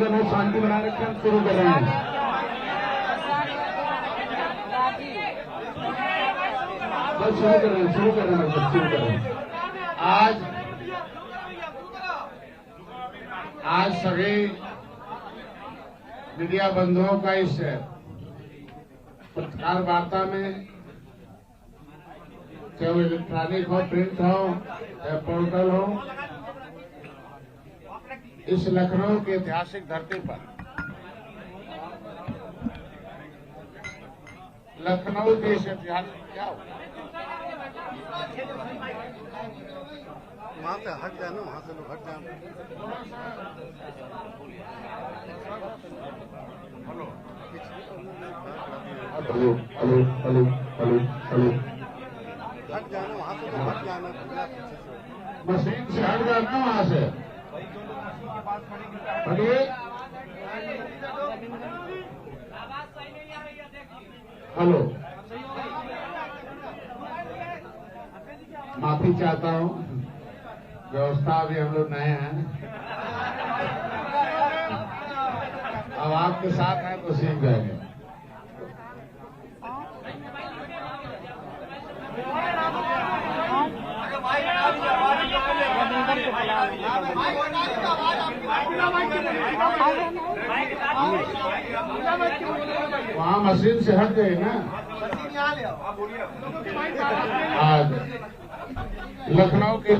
शांति बनाए रखें। हम शुरू कर रहे हैं। बस शुरू कर रहे हैं। आज सभी मीडिया बंधुओं का इस पत्रकार वार्ता में, चाहे वो इलेक्ट्रॉनिक हो, प्रिंट हो, चाहे पोर्टल हो, इस लखनऊ की ऐतिहासिक धरती पर, लखनऊ के इस ऐतिहासिक क्या हो, वहाँ से हट जाए ना, वहाँ से लोग हट जाए। Hello hello hello hello hello hello, हट जाना वहाँ से, लोग हट जाना, मशीन से हट जाना वहाँ से। हेलो, माफी चाहता हूँ, व्यवस्था अभी हम लोग नए हैं, अब आपके साथ हैं तो सीख जाएंगे। वहाँ मशीन से हट गए ना। आज लखनऊ के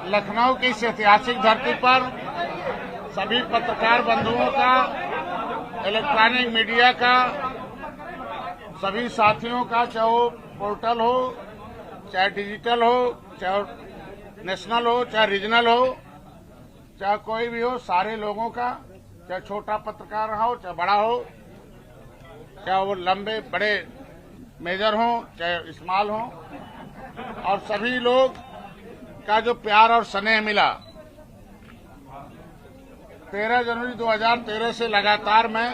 लखनऊ की इस ऐतिहासिक धरती पर सभी पत्रकार बंधुओं का, इलेक्ट्रॉनिक मीडिया का, सभी साथियों का, चाहे वो पोर्टल हो, चाहे डिजिटल हो, चाहे नेशनल हो, चाहे रीजनल हो, चाहे कोई भी हो, सारे लोगों का, चाहे छोटा पत्रकार हो, चाहे बड़ा हो, चाहे वो लंबे बड़े मेजर हो, चाहे स्मॉल हो, और सभी लोग का जो प्यार और स्नेह मिला 13 जनवरी 2013 से लगातार मैं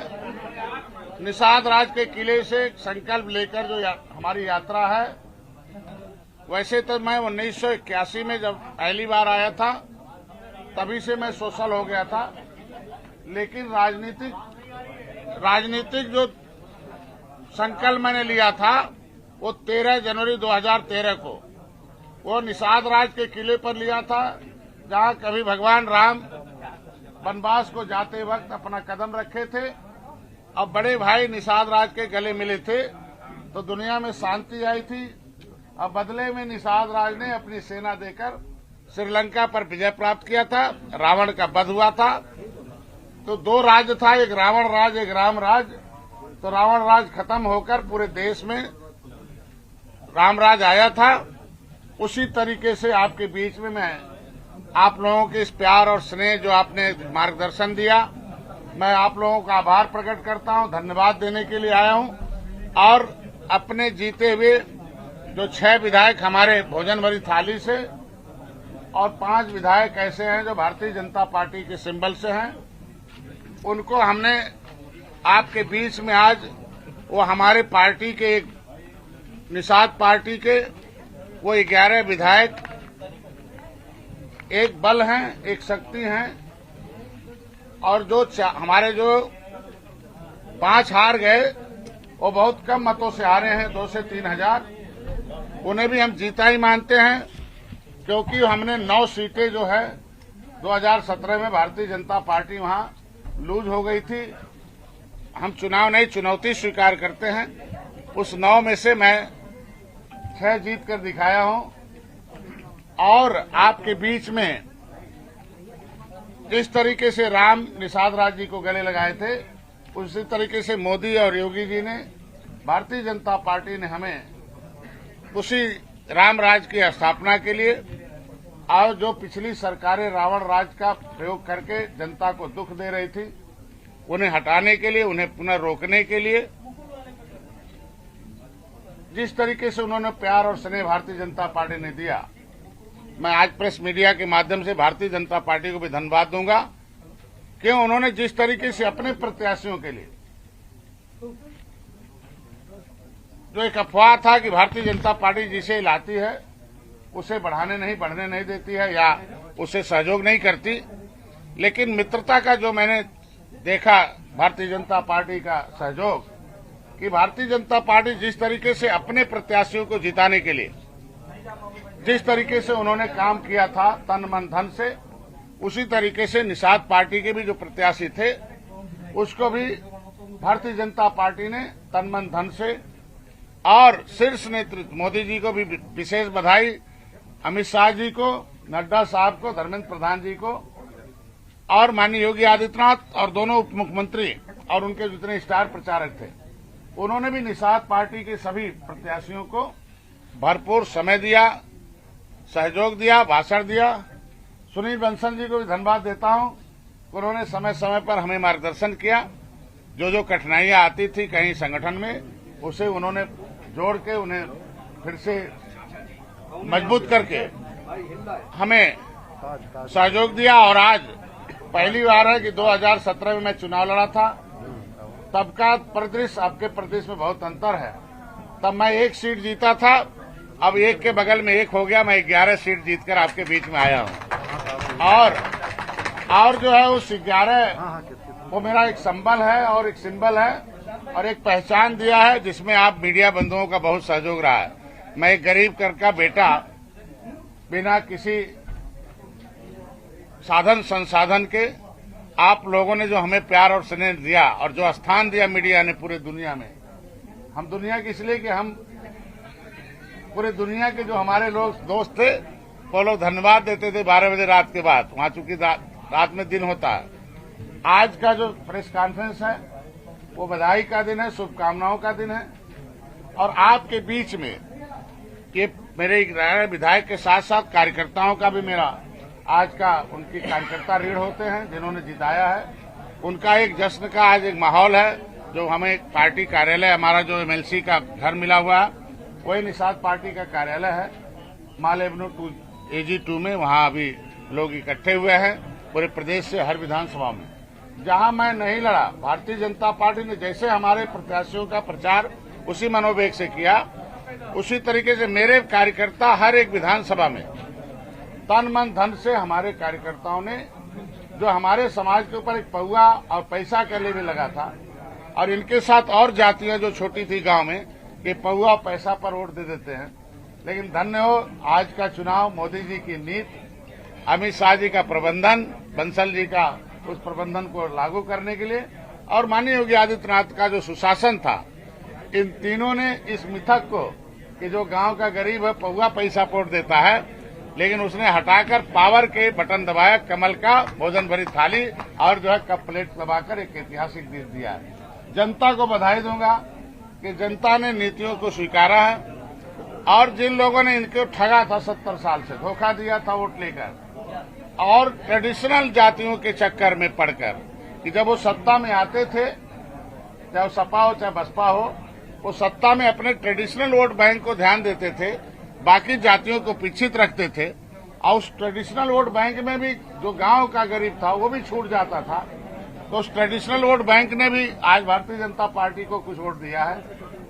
निषाद राज के किले से संकल्प लेकर जो हमारी यात्रा है, वैसे तो मैं 1981 में जब पहली बार आया था तभी से मैं सोशल हो गया था, लेकिन राजनीतिक जो संकल्प मैंने लिया था वो 13 जनवरी 2013 को वो निषाद राज के किले पर लिया था, जहां कभी भगवान राम वनवास को जाते वक्त अपना कदम रखे थे और बड़े भाई निषाद राज के गले मिले थे तो दुनिया में शांति आई थी। अब बदले में निषाद राज ने अपनी सेना देकर श्रीलंका पर विजय प्राप्त किया था, रावण का वध हुआ था। तो दो राज्य था, एक रावण राज, एक राम राज। तो रावण राज खत्म होकर पूरे देश में राम राज आया था। उसी तरीके से आपके बीच में मैं आप लोगों के इस प्यार और स्नेह जो आपने मार्गदर्शन दिया, मैं आप लोगों का आभार प्रकट करता हूं, धन्यवाद देने के लिए आया हूं। और अपने जीते हुए जो 6 विधायक हमारे भोजन भरी थाली से और 5 विधायक ऐसे हैं जो भारतीय जनता पार्टी के सिंबल से हैं, उनको हमने आपके बीच में आज वो हमारे पार्टी के एक निषाद पार्टी के वो 11 विधायक एक बल हैं, एक शक्ति हैं, और जो हमारे जो 5 हार गए वो बहुत कम मतों से हारे हैं, 2 से 3 हजार। उन्हें भी हम जीता ही मानते हैं, क्योंकि हमने 9 सीटें जो है 2017 में भारतीय जनता पार्टी वहां लूज हो गई थी। हम चुनाव नहीं, चुनौती स्वीकार करते हैं। उस 9 में से मैं 6 जीत कर दिखाया हूं। और आपके बीच में जिस तरीके से राम निषाद राज जी को गले लगाए थे, उसी तरीके से मोदी और योगी जी ने, भारतीय जनता पार्टी ने हमें उसी राम राज की स्थापना के लिए, और जो पिछली सरकारें रावण राज का प्रयोग करके जनता को दुख दे रही थी, उन्हें हटाने के लिए, उन्हें पुनः रोकने के लिए जिस तरीके से उन्होंने प्यार और स्नेह भारतीय जनता पार्टी ने दिया, मैं आज प्रेस मीडिया के माध्यम से भारतीय जनता पार्टी को भी धन्यवाद दूंगा कि उन्होंने जिस तरीके से अपने प्रत्याशियों के लिए, जो एक अफवाह था कि भारतीय जनता पार्टी जिसे लाती है उसे बढ़ने नहीं देती है या उसे सहयोग नहीं करती, लेकिन मित्रता का जो मैंने देखा भारतीय जनता पार्टी का सहयोग, कि भारतीय जनता पार्टी जिस तरीके से अपने प्रत्याशियों को जिताने के लिए जिस तरीके से उन्होंने काम किया था तन मन धन से, उसी तरीके से निषाद पार्टी के भी जो प्रत्याशी थे उसको भी भारतीय जनता पार्टी ने तन मन धन से, और शीर्ष नेतृत्व मोदी जी को भी विशेष बधाई, अमित शाह जी को, नड्डा साहब को, धर्मेंद्र प्रधान जी को और माननीय योगी आदित्यनाथ और दोनों उप मुख्यमंत्री और उनके जितने स्टार प्रचारक थे, उन्होंने भी निषाद पार्टी के सभी प्रत्याशियों को भरपूर समय दिया, सहयोग दिया, भाषण दिया। सुनील बंसल जी को भी धन्यवाद देता हूं, उन्होंने समय समय पर हमें मार्गदर्शन किया। जो कठिनाइयां आती थी कहीं संगठन में, उसे उन्होंने जोड़ के उन्हें फिर से मजबूत करके हमें सहयोग दिया। और आज पहली बार है कि 2017 में मैं चुनाव लड़ा था, तब का परिदृश्य आपके परिदृश्य में बहुत अंतर है। तब मैं 1 सीट जीता था, अब 1 के बगल में 1 हो गया, मैं 11 सीट जीतकर आपके बीच में आया हूं। और जो है उस 11 वो मेरा एक संबल है और एक सिंबल है और एक पहचान दिया है, जिसमें आप मीडिया बंधुओं का बहुत सहयोग रहा है। मैं एक गरीब घर का बेटा, बिना किसी साधन संसाधन के आप लोगों ने जो हमें प्यार और स्नेह दिया और जो स्थान दिया मीडिया ने पूरे दुनिया में, हम दुनिया की इसलिए कि हम पूरे दुनिया के जो हमारे लोग दोस्त थे वो लोग धन्यवाद देते थे 12 बजे रात के बाद, वहां चूंकि रात में दिन होता है। आज का जो प्रेस कॉन्फ्रेंस है वो बधाई का दिन है, शुभकामनाओं का दिन है। और आपके बीच में ये मेरे विधायक के साथ साथ कार्यकर्ताओं का भी मेरा आज का, उनकी कार्यकर्ता ऋण होते हैं जिन्होंने जिताया है, उनका एक जश्न का आज एक माहौल है। जो हमें पार्टी कार्यालय, हमारा जो एमएलसी का घर मिला हुआ है वही निषाद पार्टी का कार्यालय है, माल एवेन्यू 2 AG2 में। वहां अभी लोग इकट्ठे हुए हैं पूरे प्रदेश से, हर विधानसभा में। जहां मैं नहीं लड़ा, भारतीय जनता पार्टी ने जैसे हमारे प्रत्याशियों का प्रचार उसी मनोवेग से किया, उसी तरीके से मेरे कार्यकर्ता हर एक विधानसभा में तन मन धन से हमारे कार्यकर्ताओं ने, जो हमारे समाज के ऊपर एक पौआ और पैसा के लिए भी लगा था, और इनके साथ और जातियां जो छोटी थी गांव में, कि पौआ और पैसा पर वोट दे देते हैं, लेकिन धन्य हो आज का चुनाव मोदी जी की नीति, अमित शाह जी का प्रबंधन, बंसल जी का उस प्रबंधन को लागू करने के लिए, और माननीय योगी आदित्यनाथ का जो सुशासन था, इन तीनों ने इस मिथक को कि जो गांव का गरीब है पौआ पैसा वोट देता है, लेकिन उसने हटाकर पावर के बटन दबाया, कमल का भोजन भरी थाली और जो है कप प्लेट दबाकर एक ऐतिहासिक जीत दिया है। जनता को बधाई दूंगा कि जनता ने नीतियों को स्वीकारा है, और जिन लोगों ने इनको ठगा था 70 साल से, धोखा दिया था वोट लेकर और ट्रेडिशनल जातियों के चक्कर में पड़कर, कि जब वो सत्ता में आते थे, चाहे वो सपा हो चाहे बसपा हो, वो सत्ता में अपने ट्रेडिशनल वोट बैंक को ध्यान देते थे, बाकी जातियों को पीछित रखते थे, और उस ट्रेडिशनल वोट बैंक में भी जो गांव का गरीब था वो भी छूट जाता था। तो उस ट्रेडिशनल वोट बैंक ने भी आज भारतीय जनता पार्टी को कुछ वोट दिया है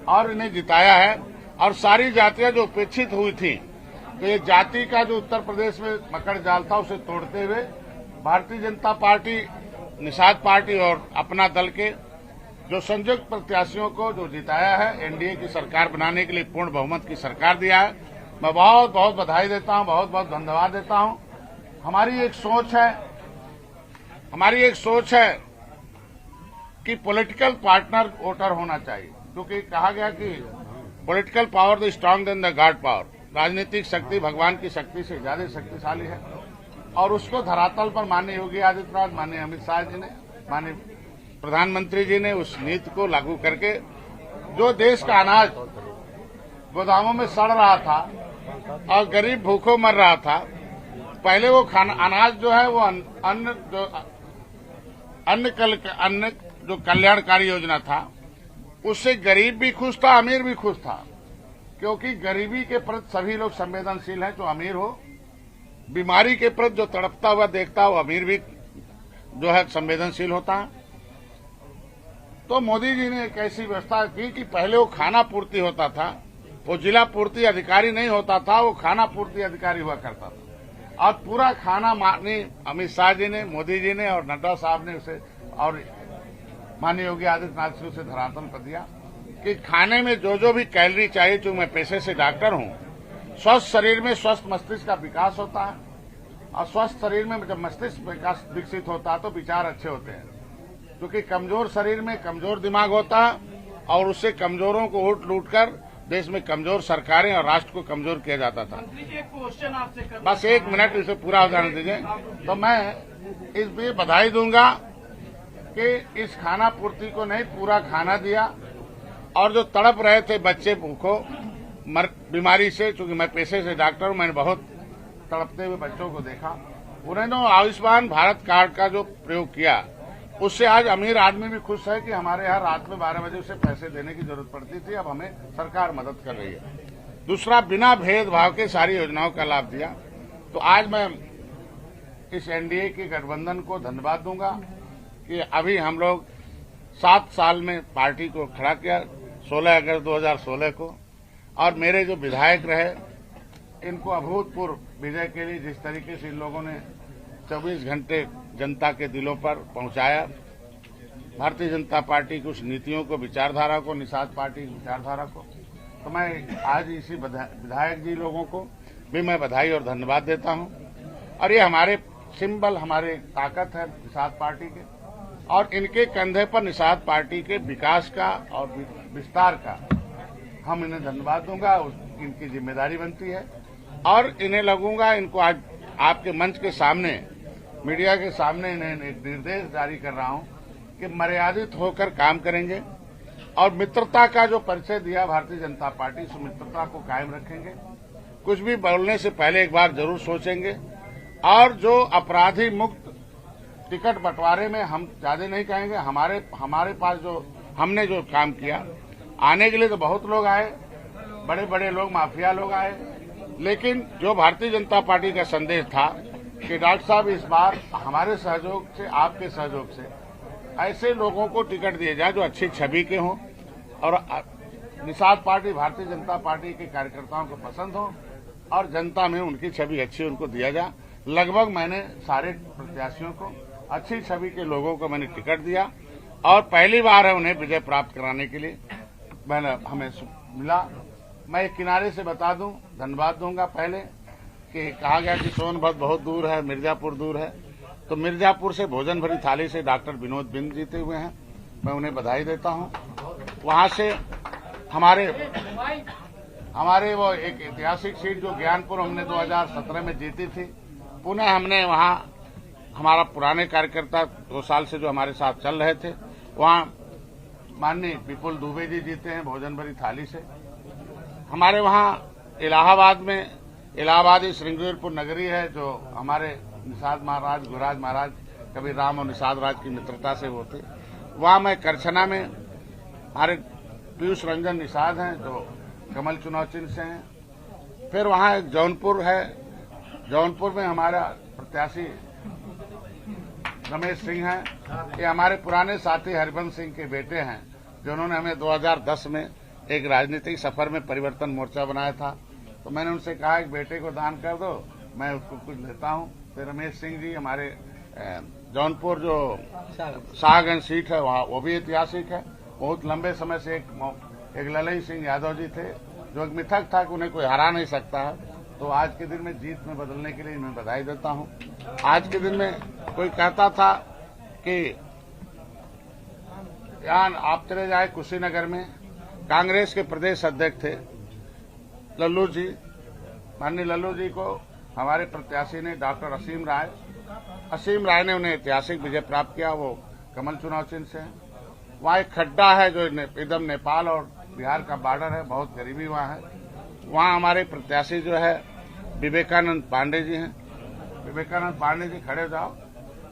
और इन्हें जिताया है। और सारी जातियां जो उपेक्षित हुई थी, तो ये जाति का जो उत्तर प्रदेश में मकड़ जाल था उसे तोड़ते हुए भारतीय जनता पार्टी, निषाद पार्टी और अपना दल के जो संयुक्त प्रत्याशियों को जो जिताया है, एनडीए की सरकार बनाने के लिए पूर्ण बहुमत की सरकार दिया है, मैं बहुत बहुत बधाई देता हूं, बहुत बहुत धन्यवाद देता हूं। हमारी एक सोच है कि पॉलिटिकल पार्टनर वोटर होना चाहिए, क्योंकि कहा गया कि political power the strong then the god power, राजनीतिक शक्ति भगवान की शक्ति से ज्यादा शक्तिशाली है। और उसको धरातल पर माननीय योगी आदित्यनाथ, माननीय अमित शाह जी ने, माननीय प्रधानमंत्री जी ने उस नीति को लागू करके, जो देश का अनाज गोदामों में सड़ रहा था और गरीब भूखों मर रहा था, पहले वो अनाज जो है वो अन्न जो कल्याणकारी योजना था, उससे गरीब भी खुश था, अमीर भी खुश था, क्योंकि गरीबी के प्रति सभी लोग संवेदनशील हैं, जो अमीर हो बीमारी के प्रति जो तड़पता हुआ देखता है वो अमीर भी जो है संवेदनशील होता है। तो मोदी जी ने एक ऐसी व्यवस्था की कि पहले वो खाना पूर्ति होता था, वो जिला पूर्ति अधिकारी नहीं होता था, वो खाना पूर्ति अधिकारी हुआ करता था। और पूरा खाना माननीय अमित शाह जी ने, मोदी जी ने और नड्डा साहब ने उसे और माननीय योगी आदित्यनाथ जी उसे धरातल पर दिया कि खाने में जो जो भी कैलोरी चाहिए, चूंकि मैं पेशे से डॉक्टर हूं, स्वस्थ शरीर में स्वस्थ मस्तिष्क का विकास होता है और स्वस्थ शरीर में जब मस्तिष्क विकास विकसित होता है तो विचार अच्छे होते हैं, क्योंकि कमजोर शरीर में कमजोर दिमाग होता है और उससे कमजोरों को उठ लूट कर देश में कमजोर सरकारें और राष्ट्र को कमजोर किया जाता था। क्वेश्चन आपसे बस 1 मिनट इसे पूरा हो जाने दीजिए। तो मैं इस लिए बधाई दूंगा कि इस खाना पूर्ति को नहीं पूरा खाना दिया और जो तड़प रहे थे बच्चे भूखों बीमारी से, चूंकि मैं पेशे से डॉक्टर हूं, मैंने बहुत तड़पते हुए बच्चों को देखा। उन्होंने आयुष्मान भारत कार्ड का जो प्रयोग किया उससे आज अमीर आदमी भी खुश है कि हमारे यहाँ रात में 12 बजे उसे पैसे देने की जरूरत पड़ती थी, अब हमें सरकार मदद कर रही है। दूसरा, बिना भेदभाव के सारी योजनाओं का लाभ दिया। तो आज मैं इस एनडीए के गठबंधन को धन्यवाद दूंगा कि अभी हम लोग 7 साल में पार्टी को खड़ा किया 16 अगस्त 2016 को, और मेरे जो विधायक रहे इनको अभूतपूर्व विजय के लिए जिस तरीके से इन लोगों ने 24 घंटे जनता के दिलों पर पहुंचाया, भारतीय जनता पार्टी की उस नीतियों को, विचारधारा को, निषाद पार्टी की विचारधारा को, तो मैं आज इसी विधायक जी लोगों को भी मैं बधाई और धन्यवाद देता हूं। और ये हमारे सिंबल, हमारे ताकत है निषाद पार्टी के, और इनके कंधे पर निषाद पार्टी के विकास का और विस्तार का हम इन्हें धन्यवाद दूंगा, इनकी जिम्मेदारी बनती है। और इन्हें लगूंगा, इनको आज आपके मंच के सामने, मीडिया के सामने इन्हें एक निर्देश जारी कर रहा हूं कि मर्यादित होकर काम करेंगे और मित्रता का जो परिचय दिया भारतीय जनता पार्टी, उस मित्रता को कायम रखेंगे। कुछ भी बोलने से पहले एक बार जरूर सोचेंगे, और जो अपराधी मुक्त टिकट बंटवारे में हम ज्यादा नहीं कहेंगे। हमारे पास जो हमने जो काम किया, आने के लिए तो बहुत लोग आए, बड़े बड़े लोग, माफिया लोग आए, लेकिन जो भारतीय जनता पार्टी का संदेश था कि डॉक्टर साहब इस बार हमारे सहयोग से, आपके सहयोग से ऐसे लोगों को टिकट दिए जाए जो अच्छी छवि के हों और निषाद पार्टी, भारतीय जनता पार्टी के कार्यकर्ताओं को पसंद हो और जनता में उनकी छवि अच्छी उनको दिया जाए। लगभग मैंने सारे प्रत्याशियों को, अच्छी छवि के लोगों को मैंने टिकट दिया और पहली बार है उन्हें विजय प्राप्त कराने के लिए हमें मिला। मैं एक किनारे से बता दूं, धन्यवाद दूंगा पहले कि कहा गया कि सोनभद्र बहुत दूर है, मिर्जापुर दूर है, तो मिर्जापुर से भोजन भरी थाली से डॉक्टर विनोद बिंद जीते हुए हैं, मैं उन्हें बधाई देता हूं। वहां से हमारे वो एक ऐतिहासिक सीट जो ज्ञानपुर हमने 2017 में जीती थी, पुनः हमने वहां हमारा पुराने कार्यकर्ता 2 साल से जो हमारे साथ चल रहे थे, वहां माननीय विपुल दुबे जी जीते हैं भोजन भरी थाली से। हमारे वहां इलाहाबाद में, इलाहाबादी श्रृंगेरपुर नगरी है, जो हमारे निषाद महाराज, गुरुराज महाराज, कबीर राम और निषाद राज की मित्रता से वो थे। वहां मैं करछना में हमारे पीयूष रंजन निषाद हैं जो कमल चुनाव चिन्ह से हैं। फिर वहां एक जौनपुर है, जौनपुर में हमारा प्रत्याशी रमेश सिंह हैं, ये हमारे पुराने साथी हरिवंश सिंह के बेटे हैं, जिन्होंने हमें 2010 में एक राजनीतिक सफर में परिवर्तन मोर्चा बनाया था। तो मैंने उनसे कहा कि बेटे को दान कर दो, मैं उसको कुछ देता हूं। तो रमेश सिंह जी हमारे जौनपुर जो शाहगंज सीट है वहाँ, वो भी ऐतिहासिक है। बहुत लंबे समय से एक ललई सिंह यादव जी थे जो एक मिथक था कि उन्हें कोई हरा नहीं सकता है। तो आज के दिन में जीत में बदलने के लिए इन्हें बधाई देता हूं। आज के दिन में कोई कहता था कि यहाँ आप चले जाए कुशीनगर में, कांग्रेस के प्रदेश अध्यक्ष थे लल्लू जी, माननीय लल्लू जी को हमारे प्रत्याशी ने डॉक्टर असीम राय ने उन्हें ऐतिहासिक विजय प्राप्त किया, वो कमल चुनाव चिन्ह से है। वहाँ एक खड्डा है जो एकदम नेपाल और बिहार का बॉर्डर है, बहुत गरीबी वहाँ है। वहाँ हमारे प्रत्याशी जो है विवेकानंद पांडे जी हैं। विवेकानंद पांडे जी खड़े हो जाओ,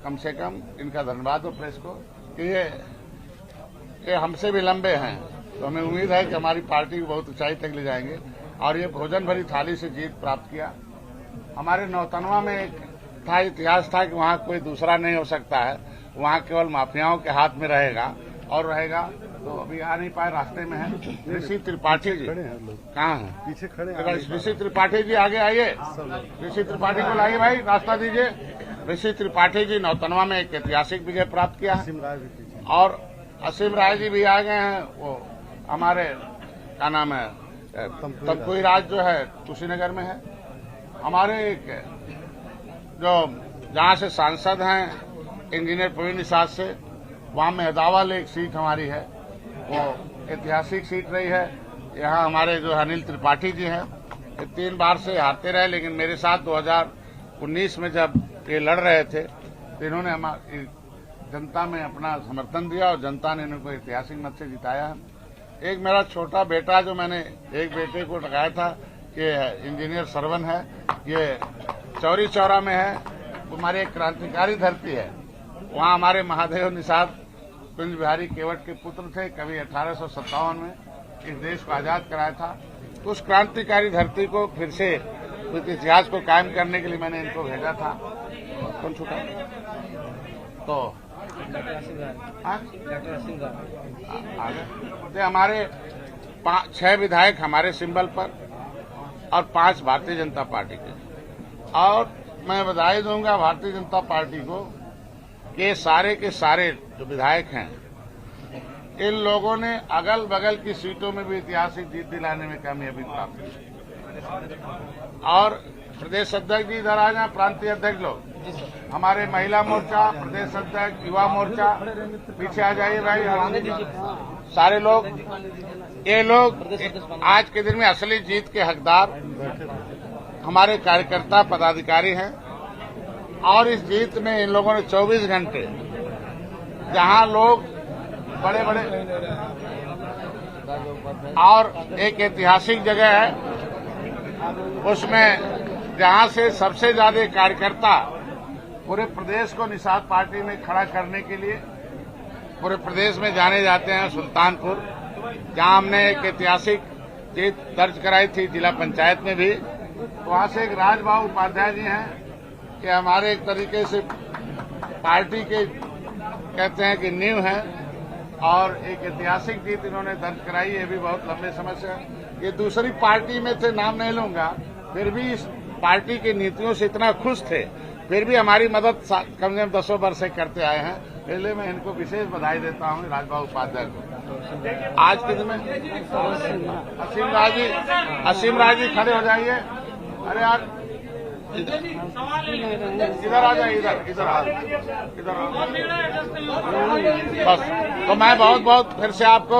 कम से कम इनका धन्यवाद हो प्रेस को कि ये हमसे भी लंबे हैं, तो हमें उम्मीद है कि हमारी पार्टी को बहुत ऊंचाई तक ले जाएंगे। और ये भोजन भरी थाली से जीत प्राप्त किया। हमारे नौतनवा में एक था इतिहास था कि वहाँ कोई दूसरा नहीं हो सकता है, वहाँ केवल माफियाओं के हाथ में रहेगा और रहेगा। तो अभी आ नहीं पाए, रास्ते में है ऋषि त्रिपाठी जी। कहाँ है? पीछे खड़े हैं। अगर ऋषि त्रिपाठी जी आगे आइए, ऋषि त्रिपाठी को लाइए भाई, रास्ता दीजिए। ऋषि त्रिपाठी जी नौतनवा में एक ऐतिहासिक विजय प्राप्त किया है और असीम राय जी भी आ गए हैं। वो हमारे क्या नाम है, तमकुई राज जो है कुशीनगर में है। हमारे एक जो जहाँ से सांसद हैं इंजीनियर प्रवीण निषाद से, वहाँ मेहदावल एक सीट हमारी है, वो ऐतिहासिक सीट रही है। यहाँ हमारे जो अनिल त्रिपाठी जी हैं, ये 3 बार से हारते रहे, लेकिन मेरे साथ 2019 में जब ये लड़ रहे थे तो इन्होंने हमारी जनता में अपना समर्थन दिया और जनता ने इनको ऐतिहासिक मत से जिताया है। एक मेरा छोटा बेटा, जो मैंने एक बेटे को लगाया था, ये इंजीनियर सरवन है, ये चौरी चौरा में है। वो हमारी एक क्रांतिकारी धरती है। वहाँ हमारे महादेव निषाद कुंज बिहारी केवट के पुत्र थे, कभी 1857 में इस देश को आजाद कराया था। उस क्रांतिकारी धरती को फिर से उस इतिहास को कायम करने के लिए मैंने इनको भेजा था। कौन छूटा? तो तो हमारे 6 विधायक हमारे सिंबल पर और 5 भारतीय जनता पार्टी के। और मैं बधाई दूंगा भारतीय जनता पार्टी को कि सारे के सारे जो विधायक हैं, इन लोगों ने अगल बगल की सीटों में भी ऐतिहासिक जीत दिलाने में कामयाबी प्राप्त की। और प्रदेश अध्यक्ष जी इधर आ जाए, प्रांतीय अध्यक्ष लोग, हमारे महिला मोर्चा, प्रदेश अध्यक्ष, युवा मोर्चा, पीछे आ जाइए भाई, सारे लोग। ये लोग आज के दिन में असली जीत के हकदार हमारे कार्यकर्ता पदाधिकारी हैं। और इस जीत में इन लोगों ने 24 घंटे, जहां लोग बड़े बड़े, और एक ऐतिहासिक जगह है उसमें जहां से सबसे ज्यादा कार्यकर्ता पूरे प्रदेश को निषाद पार्टी में खड़ा करने के लिए पूरे प्रदेश में जाने जाते हैं, सुल्तानपुर, जहां हमने एक ऐतिहासिक जीत दर्ज कराई थी जिला पंचायत में भी। वहां से एक राजबाबू उपाध्याय जी हैं कि हमारे एक तरीके से पार्टी के कहते हैं कि नींव है, और एक ऐतिहासिक जीत इन्होंने दर्ज कराई। ये भी बहुत लंबे समय से, ये दूसरी पार्टी में थे, नाम नहीं लूंगा, फिर भी इस पार्टी की नीतियों से इतना खुश थे, फिर भी हमारी मदद कम से कम 10 वर्ष से करते आए हैं। पहले मैं इनको विशेष बधाई देता हूं राजबाबू उपाध्याय को। आज के दिन में असीम राज जी खड़े हो जाइए। अरे यार इधर आ जाइए, इधर आ, बस। तो मैं बहुत बहुत फिर से आपको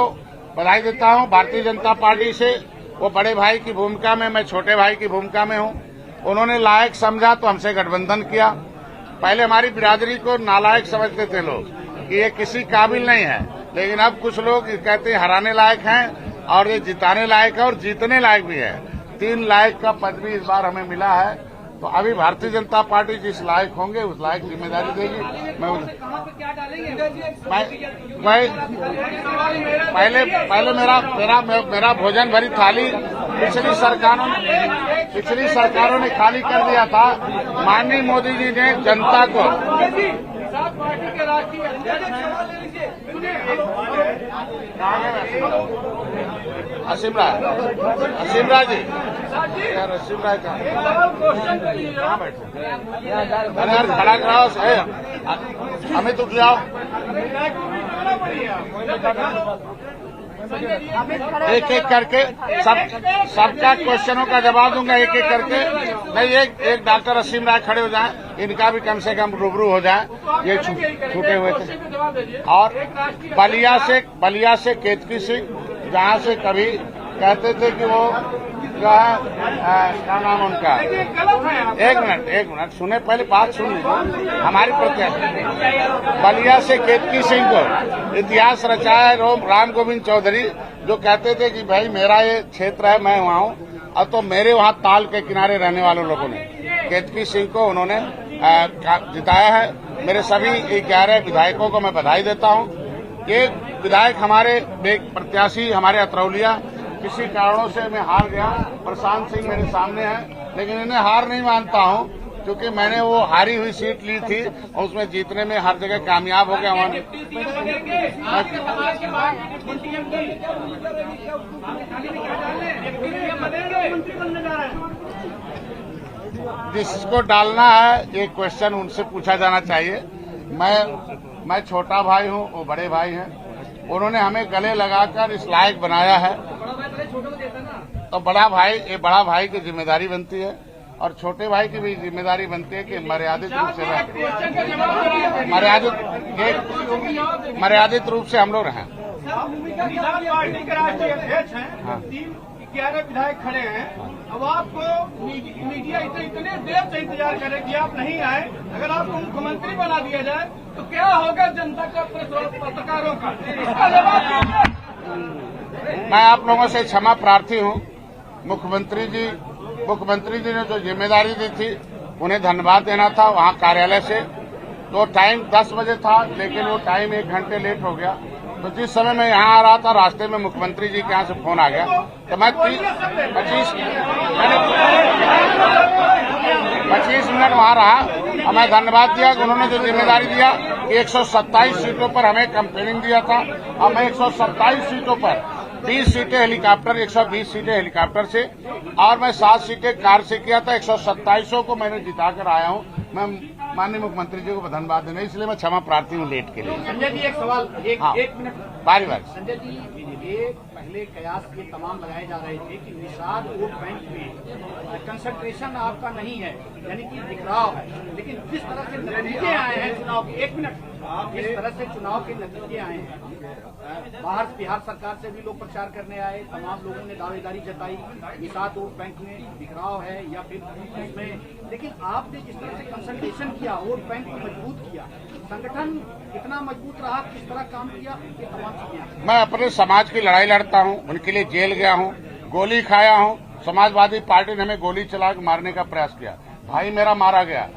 बधाई देता हूं। भारतीय जनता पार्टी से वो बड़े भाई की भूमिका में, मैं छोटे भाई की भूमिका में हूं। उन्होंने लायक समझा तो हमसे गठबंधन किया। पहले हमारी बिरादरी को नालायक समझते थे लोग कि ये किसी काबिल नहीं है, लेकिन अब कुछ लोग कहते हैं हराने लायक हैं और ये जिताने लायक है और जीतने लायक भी है। 3 लायक का पद भी इस बार हमें मिला है। तो अभी भारतीय जनता पार्टी जिस लायक होंगे उस लायक जिम्मेदारी देगी। पहले मेरा भोजन भरी थाली पिछली सरकारों ने खाली कर दिया था। माननीय मोदी जी ने जनता को असीम राय जी, यार असीम राय कहाँ बैठे? अरे यार खड़ा कराओ, अमित उठ जाओ। एक एक करके सबका क्वेश्चनों का जवाब दूंगा, एक एक करके। नहीं, एक डॉक्टर असीम राय खड़े हो जाएं, इनका भी कम से कम रूबरू हो जाए, ये छूटे हुए थे। और बलिया से केतकी सिंह, जहां से कभी कहते थे कि वो जो है क्या नाम उनका, एक मिनट सुने, पहले बात सुन लीजिए। हमारी प्रत्याशी बलिया से केतकी सिंह को इतिहास रचाया राम गोविंद चौधरी, जो कहते थे कि भाई मेरा ये क्षेत्र है, मैं वहाँ हूँ। अब तो मेरे वहाँ ताल के किनारे रहने वाले लोगों ने केतकी सिंह को उन्होंने जिताया है। मेरे सभी 11 विधायकों को मैं बधाई देता हूँ। ये विधायक हमारे प्रत्याशी हमारे अतरौलिया किसी कारणों से मैं हार गया। प्रशांत सिंह मेरे सामने है, लेकिन इन्हें हार नहीं मानता हूं, क्योंकि मैंने वो हारी हुई सीट ली थी और उसमें जीतने में हर जगह कामयाब हो गया। जिसको डालना है ये क्वेश्चन उनसे पूछा जाना चाहिए। मैं छोटा भाई हूं, वो बड़े भाई हैं। उन्होंने हमें गले लगाकर इस लायक बनाया है, तो बड़ा भाई की जिम्मेदारी बनती है और छोटे भाई की भी जिम्मेदारी बनती है कि मर्यादित रूप से हम लोग रहें। पार्टी के राष्ट्रीय अध्यक्ष हैं, 11 विधायक खड़े हैं। अब आपको मीडिया इतने देर से इंतजार करे कि आप नहीं आए। अगर आपको मुख्यमंत्री बना दिया जाए तो क्या होगा जनता का, पत्रकारों का? मैं आप लोगों से क्षमा प्रार्थी हूं। मुख्यमंत्री जी ने जो जिम्मेदारी दी थी उन्हें धन्यवाद देना था वहां कार्यालय से। तो टाइम 10 बजे था, लेकिन वो टाइम 1 घंटे लेट हो गया। तो जिस समय मैं यहाँ आ रहा था, रास्ते में मुख्यमंत्री जी के यहाँ से फोन आ गया, तो मैं 25 मिनट वहाँ रहा और मैं धन्यवाद दिया कि उन्होंने जो जिम्मेदारी दिया कि 127 सीटों पर हमें कैंपेनिंग दिया था। और मैं 127 सीटों पर 20 सीटें हेलीकॉप्टर, 120 सीटें हेलीकॉप्टर से और मैं 7 सीटें कार से किया था। 127 को मैंने जिताकर आया हूँ। मैं माननीय मुख्यमंत्री जी को धन्यवाद देना, इसलिए मैं क्षमा प्रार्थी हूँ लेट के लिए। संजय जी, एक सवाल, एक मिनट बारी। संजय जी, ये पहले कयास ये तमाम लगाए जा रहे थे कि निषाद वोट बैंक में कंसंट्रेशन आपका नहीं है, यानी कि बिखराव है, लेकिन जिस तरह से नतीजे आए हैं चुनाव के, एक मिनट, जिस तरह से चुनाव के नतीजे आए हैं, बाहर बिहार सरकार से भी लोग प्रचार करने आए, तमाम लोगों ने दावेदारी जताई निषाद वोट बैंक में बिखराव है या फिर उसमें, लेकिन आपने जिस तरह से कंसल्टेशन किया, वोट बैंक को मजबूत किया, संगठन कितना मजबूत रहा, किस तरह काम किया, ये तमाम चीजें। मैं अपने समाज की लड़ाई लड़ता हूँ, उनके लिए जेल गया हूँ, गोली खाया हूँ। समाजवादी पार्टी ने हमें गोली चला के मारने का प्रयास किया, भाई मेरा मारा गया,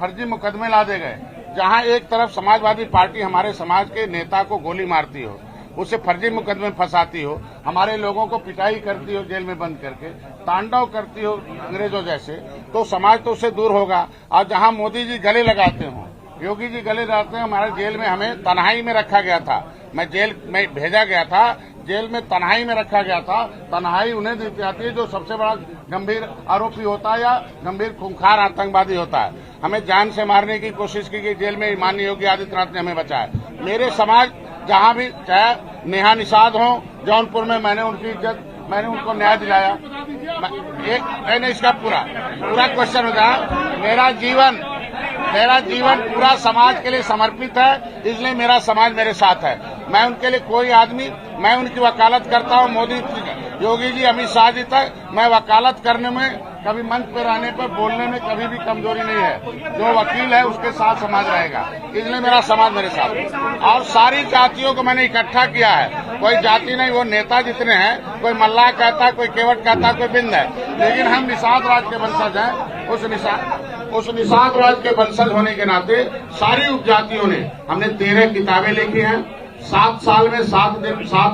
फर्जी मुकदमे लादे गए। जहां एक तरफ समाजवादी पार्टी हमारे समाज के नेता को गोली मारती हो, उसे फर्जी मुकदमे फंसाती हो, हमारे लोगों को पिटाई करती हो, जेल में बंद करके तांडव करती हो अंग्रेजों जैसे, तो समाज तो उससे दूर होगा। और जहां मोदी जी गले लगाते हो, योगी जी गले लगाते हैं, हमारे जेल में हमें तन्हाई में रखा गया था। मैं जेल में भेजा गया था, जेल में तन्हाई में रखा गया था। तन्हाई उन्हें दी जाती है जो सबसे बड़ा गंभीर आरोपी होता है या गंभीर खूंखार आतंकवादी होता है। हमें जान से मारने की कोशिश की गई, जेल में माननीय योगी आदित्यनाथ ने हमें बचाया। मेरे समाज जहां भी, चाहे नेहा निषाद हो जौनपुर में, मैंने उनकी इज्जत, मैंने उनको न्याय दिलाया। मैंने इसका पूरा क्वेश्चन हो जाए। मेरा जीवन पूरा समाज के लिए समर्पित है, इसलिए मेरा समाज मेरे साथ है। मैं उनके लिए कोई आदमी, मैं उनकी वकालत करता हूँ। मोदी, योगी जी, अमित शाह जी तक मैं वकालत करने में, कभी मंच पर रहने पर बोलने में कभी भी कमजोरी नहीं है। जो वकील है उसके साथ समाज रहेगा, इसलिए मेरा समाज मेरे साथ है। और सारी जातियों को मैंने इकट्ठा किया है, कोई जाति नहीं। वो नेता जितने हैं, कोई मल्लाह कहता, कोई केवट कहता, कोई बिंद है, लेकिन हम निषाद राज के वंशज हैं। उस निषाद राज के वंशज होने के नाते सारी उपजातियों ने, हमने 13 किताबें लिखी हैं। 7 साल में 7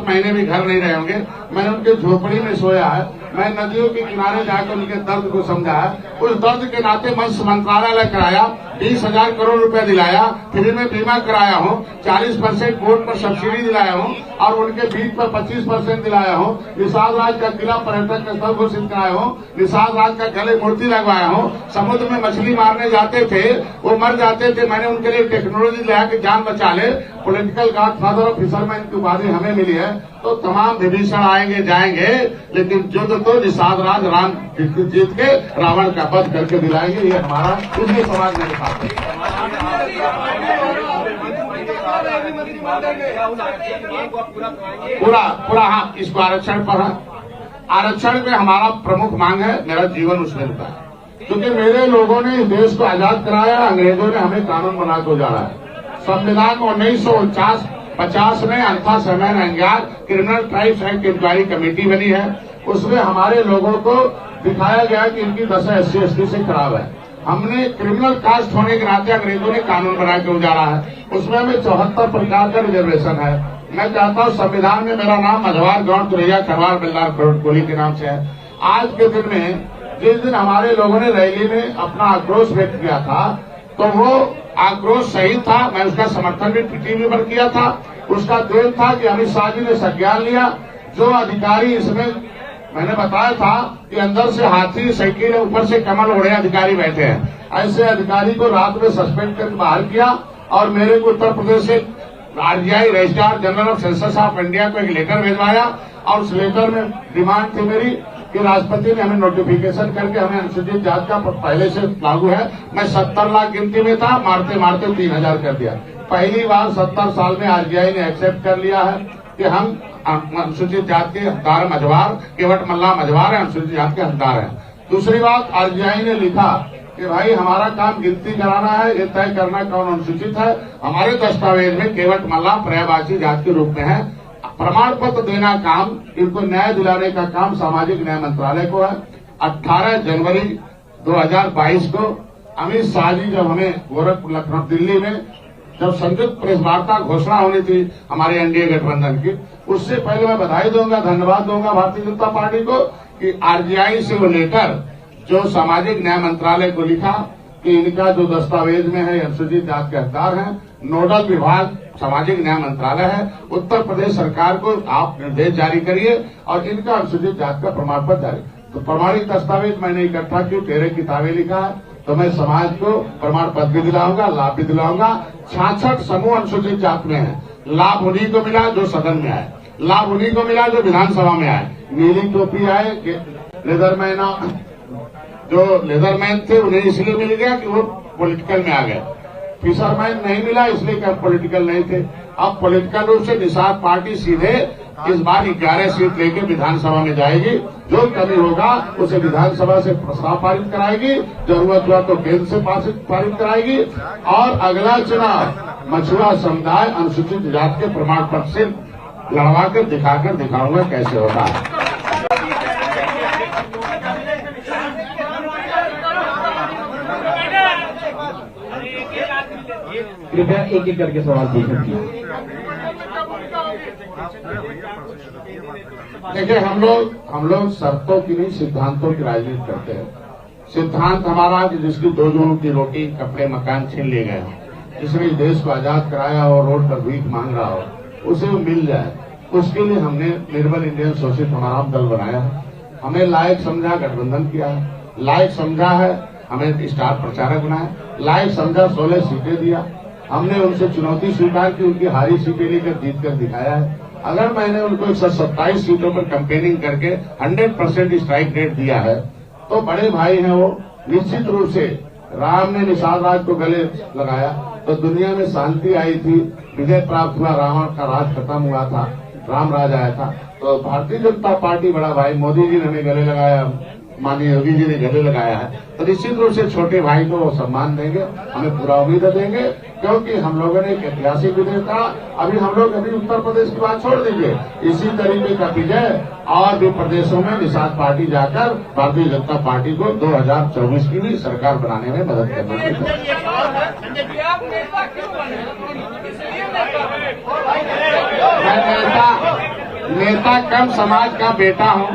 महीने भी घर नहीं रहे होंगे। मैंने उनके झोपड़ी में सोया है, मैं नदियों के किनारे जाकर उनके दर्द को समझा है। उस दर्द के नाते मंत्रालय कराया, 20,000 करोड़ रुपया दिलाया, फ्री में बीमा कराया हूँ, 40% वोट पर सब्सिडी दिलाया हूँ और उनके बीच पर 25% दिलाया हूँ। निषाद राज का किला पर्यटक स्थल घोषित कराया हूँ। निषाद राज का गले मूर्ति लगवाया हूँ। समुद्र में मछली मारने जाते थे, वो मर जाते थे, मैंने उनके लिए टेक्नोलॉजी लाया कि जान बचा ले। पॉलिटिकल गॉडफादर ऑफ फिशरमैन की उपाधि हमें मिली है। तो तमाम विभीषण आएंगे जाएंगे, लेकिन युद्ध तो निषाद राज राम जीत के रावण का वध करके दिलाएंगे। ये हमारा इसलिए समाज मेरे साथ है। पूरा हाँ, इसको आरक्षण पर है। आरक्षण में हमारा प्रमुख मांग है, मेरा जीवन उसमें रुका है, क्योंकि मेरे लोगों ने इस देश को आजाद कराया, अंग्रेजों ने हमें कानून बना के उजाड़ा है। संविधान 1950 में अल्फा सेमेन Ayyangar criminal tribes act inquiry committee बनी है। उसमें हमारे लोगों को दिखाया गया कि इनकी दशा SC/ST से खराब है। हमने क्रिमिनल कास्ट होने के नाते अंग्रेजों ने कानून बना के उजाड़ा है। उसमें हमें 74 प्रकार का रिजर्वेशन है। मैं चाहता हूँ संविधान में मेरा नाम मझवार गौड़ तुरैया खरवार बिल्लार कोहली के नाम से है। आज के दिन में जिस दिन हमारे लोगों ने रैली में अपना आक्रोश व्यक्त किया था, तो वो आक्रोश सही था, मैं उसका समर्थन भी टीवी पर किया था। उसका देन था कि अमित शाह जी ने संज्ञान लिया। जो अधिकारी इसमें मैंने बताया था कि अंदर से हाथी साइकिल ऊपर से कमल ओढ़े अधिकारी बैठे हैं, ऐसे अधिकारी को रात में सस्पेंड करके बाहर किया और मेरे को उत्तर प्रदेश से RGI registrar general of census of India को एक लेटर भिजवाया और उस लेटर में डिमांड थी मेरी कि राष्ट्रपति ने हमें नोटिफिकेशन करके हमें अनुसूचित जाति का पहले से लागू है। मैं 70 लाख गिनती में था, मारते मारते 3000 कर दिया। पहली बार 70 साल में आरजीआई ने एक्सेप्ट कर लिया है कि हम अनुसूचित जाति के हकदार मझवार, केवट मल्ला मझवार है, अनुसूचित जाति के हकदार हैं। दूसरी बात, आरजीआई ने लिखा कि भाई हमारा काम गिनती कराना है, ये तय करना कौन अनुसूचित है। हमारे दस्तावेज में केवट मल्ला पर्यायवाची जाति के रूप में है। प्रमाण पत्र देना काम, इनको न्याय दिलाने का काम सामाजिक न्याय मंत्रालय को है। 18 जनवरी 2022 को अमित शाह जी जब हमें गोरखपुर लखनऊ दिल्ली में जब संयुक्त प्रेस वार्ता घोषणा होनी थी हमारे एनडीए गठबंधन की, उससे पहले मैं बधाई दूंगा, धन्यवाद दूंगा भारतीय जनता पार्टी को कि आरजीआई से वो लेटर जो सामाजिक न्याय मंत्रालय को लिखा कि इनका जो दस्तावेज में है अनुसूचित जाति के हकदार हैं, नोडल विभाग सामाजिक न्याय मंत्रालय है, उत्तर प्रदेश सरकार को आप निर्देश जारी करिए और इनका अनुसूचित जाति का प्रमाण पत्र जारी। तो प्रमाणिक दस्तावेज मैंने इकट्ठा की, 13 किताबें लिखा है, तो मैं समाज को प्रमाण पत्र भी दिलाऊंगा, लाभ भी दिलाऊंगा। 66 समूह अनुसूचित जाति में है। लाभ उन्हीं को मिला जो सदन में आए, लाभ उन्हीं को मिला जो विधानसभा में आए। नीली टोपी आए, लेदरमैन जो लेदरमैन थे उन्हें इसलिए मिल गया कि वो पॉलिटिकल में आ गए। फिशरमैन नहीं मिला इसलिए कि हम पॉलिटिकल नहीं थे। अब पॉलिटिकल रूप से निषाद पार्टी सीधे इस बार 11 सीट लेके विधानसभा में जाएगी। जो कमी होगा उसे विधानसभा से प्रस्ताव पारित कराएगी, जरूरत हुआ तो केंद्र से पारित कराएगी। और अगला चुनाव मछुआ समुदाय अनुसूचित जाति के प्रमाण पत्र से लड़वा कर दिखाऊंगा कैसे होता है। कृपया एक एक करके सवाल पूछ सकिए। देखिए, हम लोग शर्तों की नहीं सिद्धांतों की राजनीति करते हैं। सिद्धांत हमारा कि जिसकी 2 जोड़ों की रोटी कपड़े मकान छीन ले गए हो, जिसने देश को आजाद कराया हो, रोड पर भीख मांग रहा हो, उसे वो मिल जाए, उसके लिए हमने निर्मल इंडियन शोषित हमारा दल बनाया है। हमें लायक समझा, गठबंधन किया है, लायक समझा है, हमें स्टार प्रचारक बनाया, लायक समझा 16 सीटें दिया। हमने उनसे चुनौती स्वीकार की, उनकी हारी सीटें लेकर जीत कर दिखाया है। अगर मैंने उनको 127 सीटों पर कैंपेनिंग करके 100% स्ट्राइक रेट दिया है, तो बड़े भाई हैं वो। निश्चित रूप से राम ने निषाद राज को गले लगाया तो दुनिया में शांति आई थी, विजय प्राप्त हुआ, रावण का राज खत्म हुआ था, राम राज आया था। तो भारतीय जनता पार्टी बड़ा भाई मोदी जी ने हमें गले लगाया, माननीय योगी जी ने गले लगाया है, तो निश्चित रूप से छोटे भाई को वो सम्मान देंगे, हमें पूरा उम्मीद देंगे, क्योंकि हम लोगों ने एक ऐतिहासिक विजय था। अभी हम लोग उत्तर प्रदेश की बात छोड़ दीजिए, इसी तरीके का विजय और भी प्रदेशों में निषाद पार्टी जाकर भारतीय जनता पार्टी को 2024 की भी सरकार बनाने में मदद करने की। मैं नेता कम समाज का बेटा हूँ,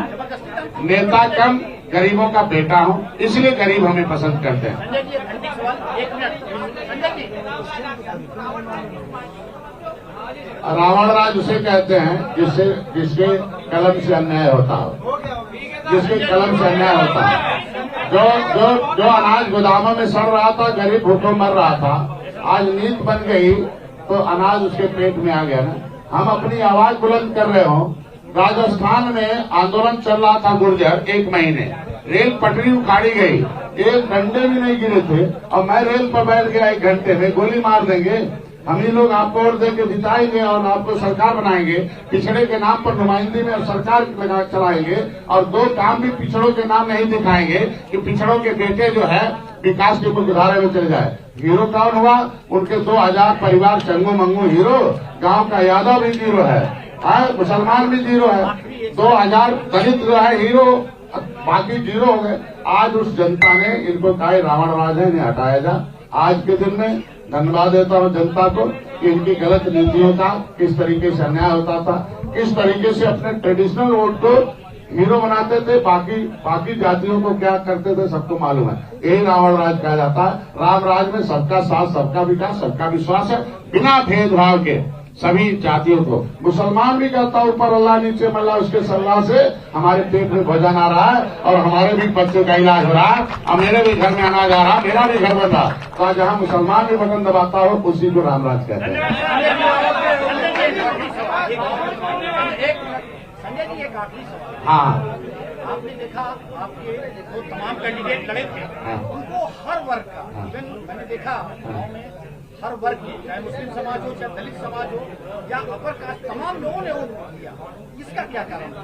नेता कम गरीबों का बेटा हूँ, इसलिए गरीब हमें पसंद करते हैं। रावण राज उसे कहते हैं जिसके कलम से अन्याय होता हो, जिसके कलम से अन्याय होता है। जो अनाज गोदामों में सड़ रहा था, गरीब भूखों मर रहा था, आज नीत बन गई तो अनाज उसके पेट में आ गया ना। हम अपनी आवाज बुलंद कर रहे हो। राजस्थान में आंदोलन चल रहा था गुर्जर, 1 महीने रेल पटरी उखाड़ी गई, 1 घंटे भी नहीं गिरे थे, और मैं रेल पर बैठ गया 1 घंटे में, गोली मार देंगे, हम ही लोग आपको वोट देके जिताएंगे और आपको सरकार बनाएंगे, पिछड़े के नाम पर नुमाइंदगी में सरकार चलाएंगे, और 2 काम भी पिछड़ों के नाम नहीं दिखाएंगे कि पिछड़ों के बेटे जो है विकास की मुख्यधारा में चले जाए। हीरो कौन हुआ? उनके 2000 परिवार चंगू मंगू हीरो, गांव का यादव भी जीरो है, मुसलमान भी जीरो है, 2000 दलित जो है हीरो, बाकी जीरो हो गए। आज उस जनता ने इनको कहा रावण राज है, इन्हें हटाया जा। आज के दिन में धन्यवाद देता हूँ जनता को कि इनकी गलत नीतियों का किस तरीके से अन्याय होता था, किस तरीके से अपने ट्रेडिशनल वोट को हीरो बनाते थे, बाकी जातियों को क्या करते थे सबको मालूम है। यही रावण राज कहा जाता है। राम राज में सबका साथ, सबका विकास, सबका विश्वास है, बिना भेदभाव के सभी जातियों को। मुसलमान भी कहता ऊपर अल्लाह नीचे मल्ला, उसके सल्लाह से हमारे पेट में भोजन आ रहा है और हमारे भी बच्चे का इलाज हो रहा है और मेरे भी घर में अनाज आ रहा है, मेरा भी घर बन रहा। तो जहाँ मुसलमान भी बटन दबाता हो उसी को रामराज कहते हैं। संजय जी एक आखिरी सवाल। हाँ, आपने देखा आपके जो तमाम कैंडिडेट लड़े थे उनको हर वर्ग का, इवन मैंने देखा गाँव में हर वर्ग की, चाहे मुस्लिम समाज हो, चाहे दलित समाज हो या अपर कास्ट, तमाम लोगों ने वोट किया। इसका क्या कारण है?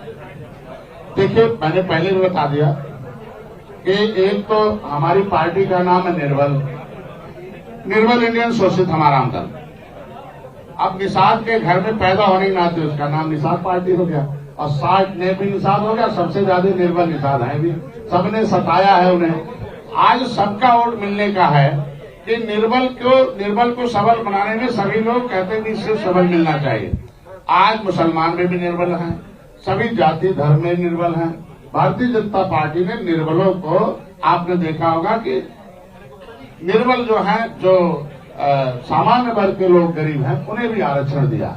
देखिए, मैंने पहले भी बता दिया कि एक तो हमारी पार्टी का नाम है निर्बल इंडियन शोषित हमारा दल। अब निषाद के घर में पैदा होने के नाते उसका नाम निषाद पार्टी हो गया और 60 ने भी निषाद हो गया। सबसे ज्यादा निर्बल निषाद है भी, सबने सताया है उन्हें। आज सबका वोट मिलने का है कि निर्बल को सबल बनाने में सभी लोग कहते हैं कि इससे सबल मिलना चाहिए। आज मुसलमान में भी निर्बल हैं, सभी जाति धर्म में निर्बल हैं। भारतीय जनता पार्टी ने निर्बलों को, आपने देखा होगा कि निर्बल जो हैं, जो सामान्य वर्ग के लोग गरीब हैं, उन्हें भी आरक्षण दिया,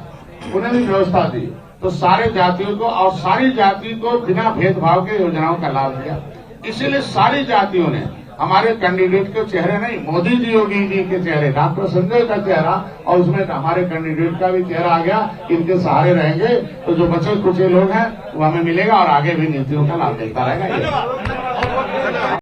उन्हें भी व्यवस्था दी। तो सारे जातियों को और सारी जाति को बिना भेदभाव के योजनाओं का लाभ दिया। इसीलिए सारी जातियों ने हमारे कैंडिडेट के चेहरे नहीं, मोदी जी योगी जी के चेहरे, डॉक्टर संजय का चेहरा और उसमें हमारे कैंडिडेट का भी चेहरा आ गया। इनके सहारे रहेंगे तो जो बचे कुछ लोग हैं वो हमें मिलेगा और आगे भी नीतियों का लाभ मिलता रहेगा।